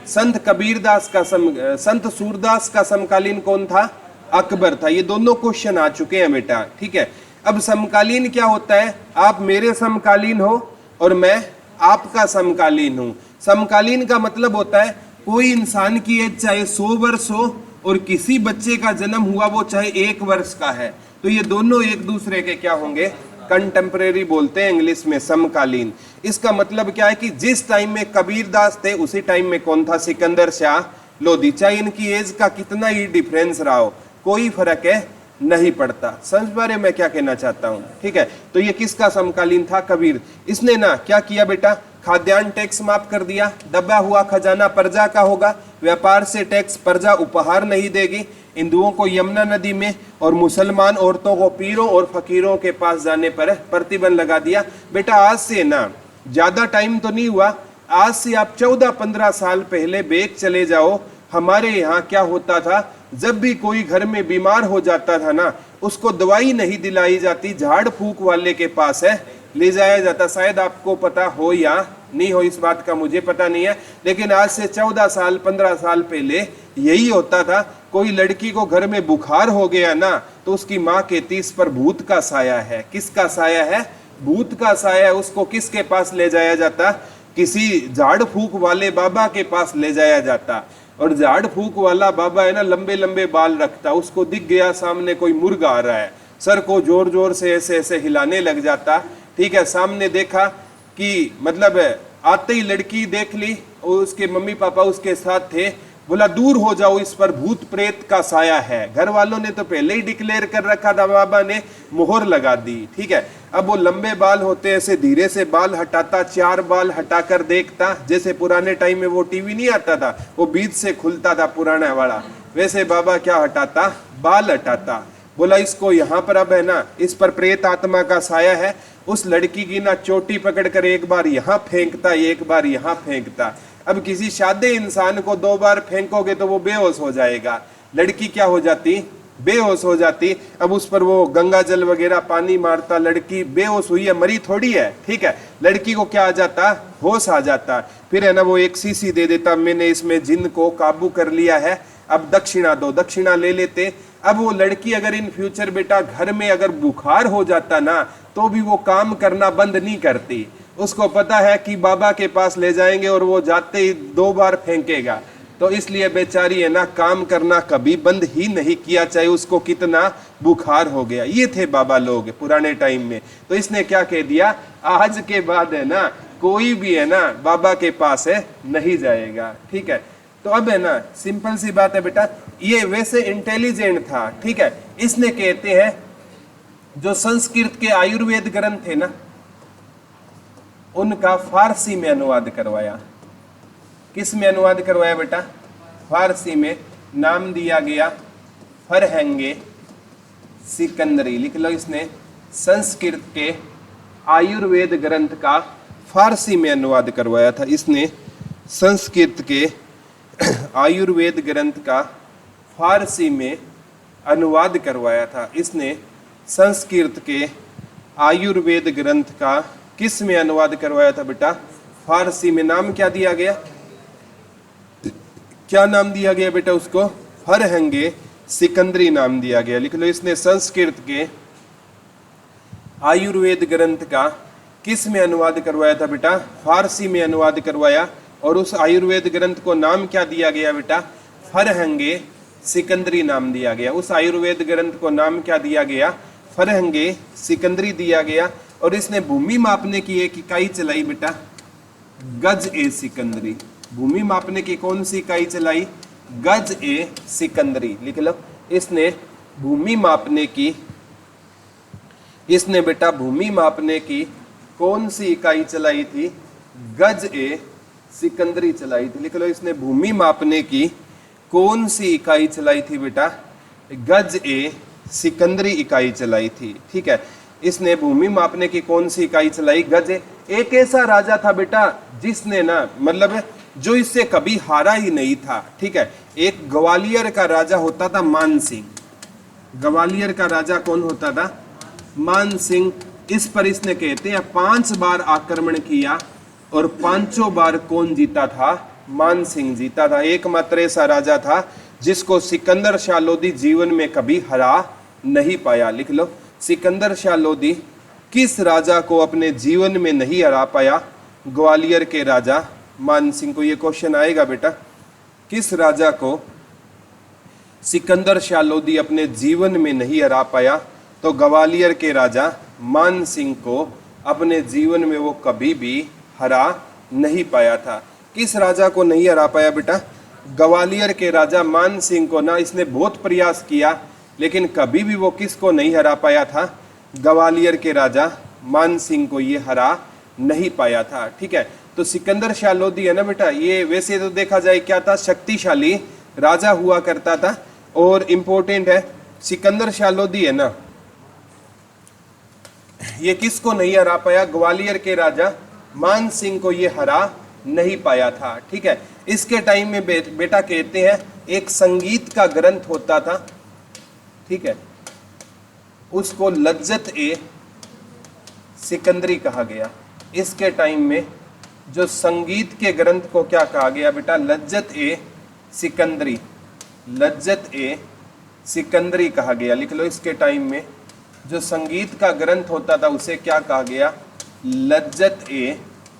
संत कबीरदास का। संत सूरदास का समकालीन कौन था? अकबर था। ये दोनों क्वेश्चन आ चुके हैं बेटा, ठीक है। अब समकालीन क्या होता है? आप मेरे समकालीन हो और मैं आपका समकालीन हूं। समकालीन का मतलब होता है कोई इंसान की एज चाहे 100 वर्ष हो और किसी बच्चे का जन्म हुआ वो चाहे 1 वर्ष का है, तो ये दोनों एक दूसरे के क्या होंगे? कंटेम्परेरी बोलते हैं इंग्लिश में, समकालीन। इसका मतलब क्या है कि जिस टाइम में कबीरदास थे उसी टाइम में कौन था? सिकंदर शाह लोधी। चाहे इनकी एज का कितना ही डिफरेंस रहा हो, कोई फर्क है नहीं पड़ता। समझ पा रहे मैं क्या कहना चाहता हूं? ठीक है, तो ये किसका समकालीन था? कबीर। इसने ना क्या किया बेटा, खाद्यान्न टैक्स माफ कर दिया, दबा हुआ खजाना प्रजा का होगा, व्यापार से टैक्स प्रजा उपहार नहीं देगी, हिंदुओं को यमुना नदी में और मुसलमान औरतों को पीरों और फकीरों के पास जाने पर प्रतिबंध लगा दिया। बेटा आज से ना ज्यादा टाइम तो नहीं हुआ, आज से आप 14-15 साल पहले बेक चले जाओ। हमारे यहाँ क्या होता था, जब भी कोई घर में बीमार हो जाता था ना, उसको दवाई नहीं दिलाई जाती, झाड़ फूक वाले के पास है ले जाया जाता। शायद आपको पता हो या नहीं हो, इस बात का मुझे पता नहीं है, लेकिन आज से 14 साल 15 साल पहले यही होता था। कोई लड़की को घर में बुखार हो गया ना, तो उसकी माँ कहती इस पर भूत का साया है। किसका साया है? भूत का साया। उसको किसके पास ले जाया जाता? किसी झाड़ फूक वाले बाबा के पास ले जाया जाता। और झाड़ फूक वाला बाबा है ना, लंबे लंबे बाल रखता, उसको दिख गया सामने कोई मुर्गा आ रहा है, सर को जोर जोर से ऐसे ऐसे हिलाने लग जाता। ठीक है, सामने देखा कि मतलब आते ही लड़की देख ली, उसके मम्मी पापा उसके साथ थे, बोला दूर हो जाओ, इस पर भूत प्रेत का साया है। घर वालों ने तो पहले ही डिक्लेयर कर रखा था, बाबा ने मोहर लगा दी। ठीक है, अब वो लंबे बाल होते ऐसे धीरे से बाल हटाता, 4 बाल हटाकर देखता, जैसे पुराने टाइम में वो टीवी नहीं आता था, वो बीच से खुलता था पुराना वाला, वैसे बाबा क्या हटाता? बाल हटाता। बोला इसको यहाँ पर अब है ना, इस पर प्रेत आत्मा का साया है। उस लड़की की ना चोटी पकड़कर एक बार यहाँ फेंकता, एक बार यहाँ फेंकता। अब किसी शादे इंसान को 2 बार फेंकोगे तो वो बेहोश हो जाएगा, लड़की क्या हो जाती? बेहोश हो जाती। अब उस पर वो गंगा जल वगैरह पानी मारता, लड़की बेहोश हुई है, मरी थोड़ी है। ठीक है, लड़की को क्या आ जाता? होश आ जाता। फिर है ना वो एक शीशी दे देता, मैंने इसमें जिन को काबू कर लिया है, अब दक्षिणा दो, दक्षिणा ले लेते। अब वो लड़की अगर इन फ्यूचर बेटा घर में अगर बुखार हो जाता ना, तो भी वो काम करना बंद नहीं करती। उसको पता है कि बाबा के पास ले जाएंगे और वो जाते ही 2 बार फेंकेगा, तो इसलिए बेचारी है ना काम करना कभी बंद ही नहीं किया, चाहे उसको कितना बुखार हो गया। ये थे बाबा लोग पुराने टाइम में। तो इसने क्या कह दिया, आज के बाद है ना कोई भी है ना बाबा के पास है नहीं जाएगा। ठीक है, तो अब है ना सिंपल सी बात है बेटा, ये वैसे इंटेलिजेंट था। ठीक है, इसने कहते हैं जो संस्कृत के आयुर्वेद ग्रंथ थे ना, उनका फारसी में अनुवाद करवाया। किस में अनुवाद करवाया बेटा? फारसी में। नाम दिया गया फरहंगे सिकंदरी। लिख लो, इसने संस्कृत के आयुर्वेद ग्रंथ का फारसी में अनुवाद करवाया था। इसने संस्कृत के आयुर्वेद ग्रंथ का फारसी में अनुवाद करवाया था। इसने संस्कृत के आयुर्वेद ग्रंथ का किस में अनुवाद करवाया था बेटा? फारसी में। नाम क्या दिया गया? क्या नाम दिया गया बेटा उसको? फरहंगे सिकंदरी नाम दिया गया। लिख लो, इसने संस्कृत के आयुर्वेद ग्रंथ का किस में अनुवाद करवाया था बेटा? फारसी में अनुवाद करवाया। और उस आयुर्वेद ग्रंथ को नाम क्या दिया गया बेटा? फरहंगे सिकंदरी नाम दिया गया। उस आयुर्वेद ग्रंथ को नाम क्या दिया गया? फरहंगे सिकंदरी दिया गया। और इसने भूमि मापने की एक इकाई चलाई बेटा, गज ए सिकंदरी। भूमि मापने की कौन सी इकाई चलाई? गज ए सिकंदरी। लिख लो, इसने भूमि मापने की, इसने बेटा भूमि मापने की कौन सी इकाई चलाई थी? गज ए सिकंदरी चलाई थी। लिख लो, इसने भूमि मापने की कौन सी इकाई चलाई थी बेटा? गज ए सिकंदरी इकाई चलाई थी। ठीक है, इसने भूमि मापने की कौन सी इकाई चलाई? गज ए। एक ऐसा राजा था बेटा जिसने ना मतलब जो इससे कभी हारा ही नहीं था। ठीक है, एक ग्वालियर का राजा होता था मान सिंह। ग्वालियर का राजा कौन होता था? मान सिंह। इस पर इसने कहते हैं 5 बार आक्रमण किया और 5 बार कौन जीता था? मान सिंह जीता था। एकमात्र ऐसा राजा था जिसको सिकंदर शाह लोदी जीवन में कभी हरा नहीं पाया। लिख लो, सिकंदर शाह लोदी किस राजा को अपने जीवन में नहीं हरा पाया? ग्वालियर के राजा मान सिंह को। ये क्वेश्चन आएगा बेटा, किस राजा को सिकंदर शाह लोदी अपने जीवन में नहीं हरा पाया? तो ग्वालियर के राजा मान सिंह को अपने जीवन में वो कभी भी हरा नहीं पाया था। किस राजा को नहीं हरा पाया बेटा? ग्वालियर के राजा मान सिंह को ना इसने बहुत प्रयास किया लेकिन कभी भी वो किसको नहीं हरा पाया था, ग्वालियर के राजा मान सिंह को ये हरा नहीं पाया था। ठीक है, तो सिकंदर शाह लोधी है ना बेटा, ये वैसे तो देखा जाए क्या था, शक्तिशाली राजा हुआ करता था। और इम्पोर्टेंट है सिकंदर शाह लोधी है ना, ये किसको नहीं हरा पाया, ग्वालियर के राजा मान सिंह को ये हरा नहीं पाया था। ठीक है, इसके टाइम में बेटा कहते हैं एक संगीत का ग्रंथ होता था, ठीक है, उसको लज्जत ए सिकंदरी कहा गया। इसके टाइम में जो संगीत के ग्रंथ को क्या कहा गया बेटा, लज्जत ए सिकंदरी, लज्जत ए सिकंदरी कहा गया। लिख लो, इसके टाइम में जो संगीत का ग्रंथ होता था उसे क्या कहा गया, लज्जत ए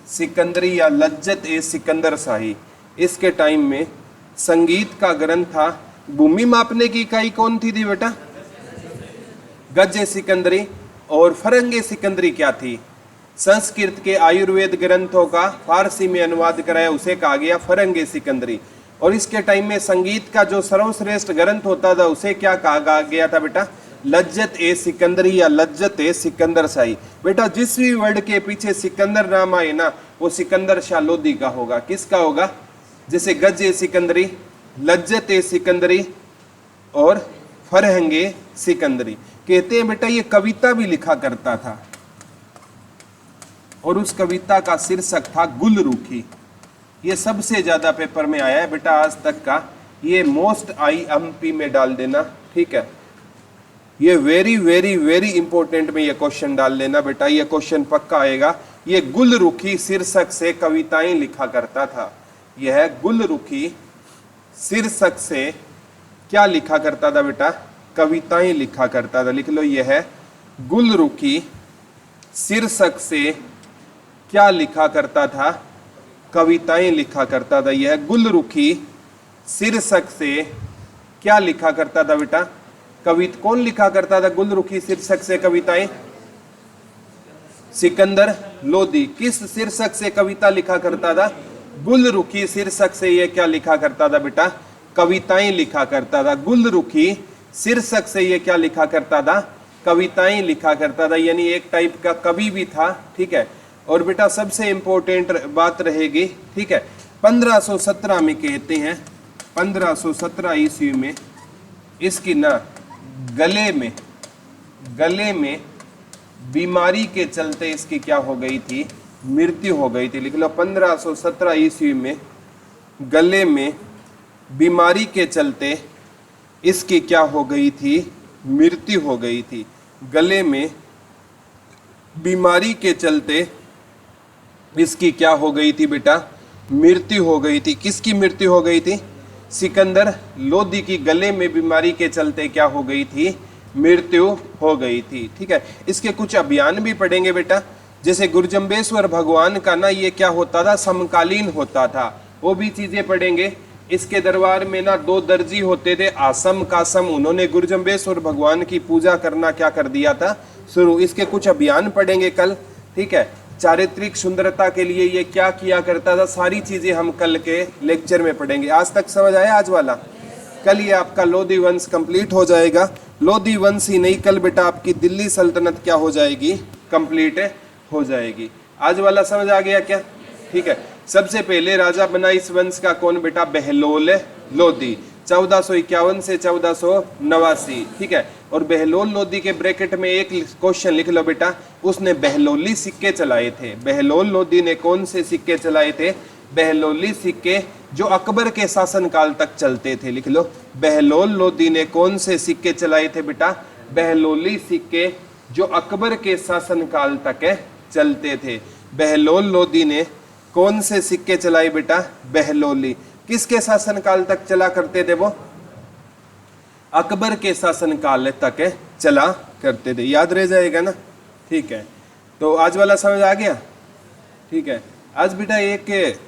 सिकंदरी या लज्जत ए सिकंदर शाही। इसके टाइम में संगीत का ग्रंथ था। भूमि मापने की इकाई कौन थी बेटा, गज सिकंदरी। और फरंगे सिकंदरी क्या थी, संस्कृत के आयुर्वेद ग्रंथों का फारसी में अनुवाद कराया उसे कहा गया फरंगे सिकंदरी। और इसके टाइम में संगीत का जो सर्वश्रेष्ठ ग्रंथ होता था उसे क्या कहा गया था बेटा, लज्जत ए सिकंदरी या लज्जत ए सिकंदर शाही। बेटा जिस भी वर्ड के पीछे सिकंदर नाम आए ना वो सिकंदर शाह लोधी का होगा। किसका होगा, जैसे गज ए सिकंदरी, लज्जत ए सिकंदरी और फरहंगे सिकंदरी। कहते हैं बेटा ये कविता भी लिखा करता था और उस कविता का शीर्षक था गुलरुखी। ये सबसे ज्यादा पेपर में आया है बेटा आज तक का, ये मोस्ट IMP में डाल देना। ठीक है, ये वेरी वेरी वेरी इंपॉर्टेंट में ये क्वेश्चन डाल लेना बेटा, ये क्वेश्चन पक्का आएगा। ये गुलरुखी शीर्षक से कविताएं लिखा करता था। यह गुलरुखी शीर्षक से क्या लिखा करता था बेटा, कविताएं लिखा करता था। लिख लो, यह गुलरुखी शीर्षक से क्या लिखा करता था, कविताएं लिखा करता था। यह गुलरुखी शीर्षक से क्या लिखा करता था बेटा, कौन लिखा करता था गुलरुखी शीर्षक से कविताएं, सिकंदर लोधी। किस शीर्षक से कविता लिखा करता था, गुलरुखी शीर्षक से ये क्या लिखा करता था बेटा, कविताएं लिखा करता था। गुलरुखी शीर्षक से ये क्या लिखा करता था, कविताएं लिखा करता था, यानी एक टाइप का कवि भी था। ठीक है, और बेटा सबसे इंपॉर्टेंट बात रहेगी, ठीक है, 1517 में कहते हैं, 1517 ईस्वी में इसकी ना गले में बीमारी के चलते इसकी क्या हो गई थी, मृत्यु हो गई थी। लिख लो, 1517 ईस्वी में गले में बीमारी के चलते इसकी क्या हो गई थी, मृत्यु हो गई थी। गले में बीमारी के चलते इसकी क्या हो गई थी बेटा, मृत्यु हो गई थी। किसकी मृत्यु हो गई थी, सिकंदर लोधी की गले में बीमारी के चलते क्या हो गई थी, मृत्यु हो गई थी। ठीक है, इसके कुछ अभियान भी पढ़ेंगे बेटा, जैसे गुरुजम्बेश्वर भगवान का ना ये क्या होता था, समकालीन होता था, वो भी चीजें पढ़ेंगे। इसके दरबार में ना 2 दर्जी होते थे, आसम कासम, उन्होंने गुरुजम्बेश्वर भगवान की पूजा करना क्या कर दिया था, शुरू। इसके कुछ अभियान पढ़ेंगे कल। ठीक है, चारित्रिक सुंदरता के लिए ये क्या किया करता था, सारी चीजें हम कल के लेक्चर में पढ़ेंगे। आज तक समझ आया आज वाला, कल ये आपका लोधी वंश कंप्लीट हो जाएगा। लोधी वंश ही नहीं, कल बेटा आपकी दिल्ली सल्तनत क्या हो जाएगी, कंप्लीट हो जाएगी। आज वाला समझ आ गया क्या? ठीक है, सबसे पहले राजा बना इस वंश का कौन बेटा, बहलोल लोधी, 1451 से 1489। ठीक है, और बहलोल लोधी के ब्रैकेट में एक क्वेश्चन लिख लो बेटा, उसने बहलोली सिक्के चलाए थे। बहलोल लोधी ने कौन से सिक्के चलाए थे, बहलोली सिक्के जो अकबर के शासनकाल तक चलते थे। लिख लो, बहलोल लोधी ने कौन से सिक्के चलाए थे बेटा, बहलोली सिक्के जो अकबर के शासनकाल तक चलते थे। बहलोल लोधी ने कौन से सिक्के चलाए बेटा, बहलोली। किसके शासनकाल तक चला करते थे वो, अकबर के शासनकाल तक चला करते थे, याद रह जाएगा ना। ठीक है, तो आज वाला समझ आ गया। ठीक है, आज बेटा एक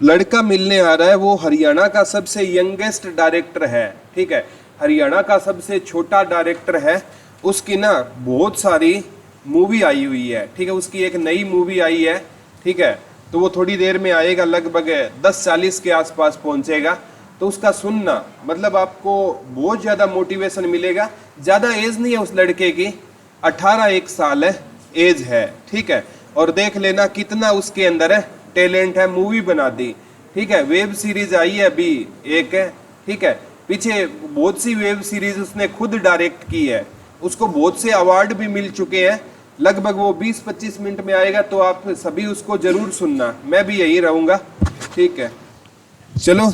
लड़का मिलने आ रहा है, वो हरियाणा का सबसे यंगेस्ट डायरेक्टर है। ठीक है, हरियाणा का सबसे छोटा डायरेक्टर है। उसकी ना बहुत सारी मूवी आई हुई है। ठीक है, उसकी एक नई मूवी आई है। ठीक है, तो वो थोड़ी देर में आएगा, लगभग 10:40 के आसपास पहुंचेगा। तो उसका सुनना, मतलब आपको बहुत ज़्यादा मोटिवेशन मिलेगा। ज़्यादा एज नहीं है उस लड़के की, 18 साल है एज है, ठीक है। और देख लेना कितना उसके अंदर है टैलेंट है, मूवी बना दी, ठीक है। वेब सीरीज आई है अभी एक है, ठीक है। पीछे बहुत सी वेब सीरीज उसने खुद डायरेक्ट की है, उसको बहुत से अवार्ड भी मिल चुके हैं। लगभग वो 20-25 मिनट में आएगा, तो आप सभी उसको जरूर सुनना, मैं भी यही रहूँगा, ठीक है। चलो।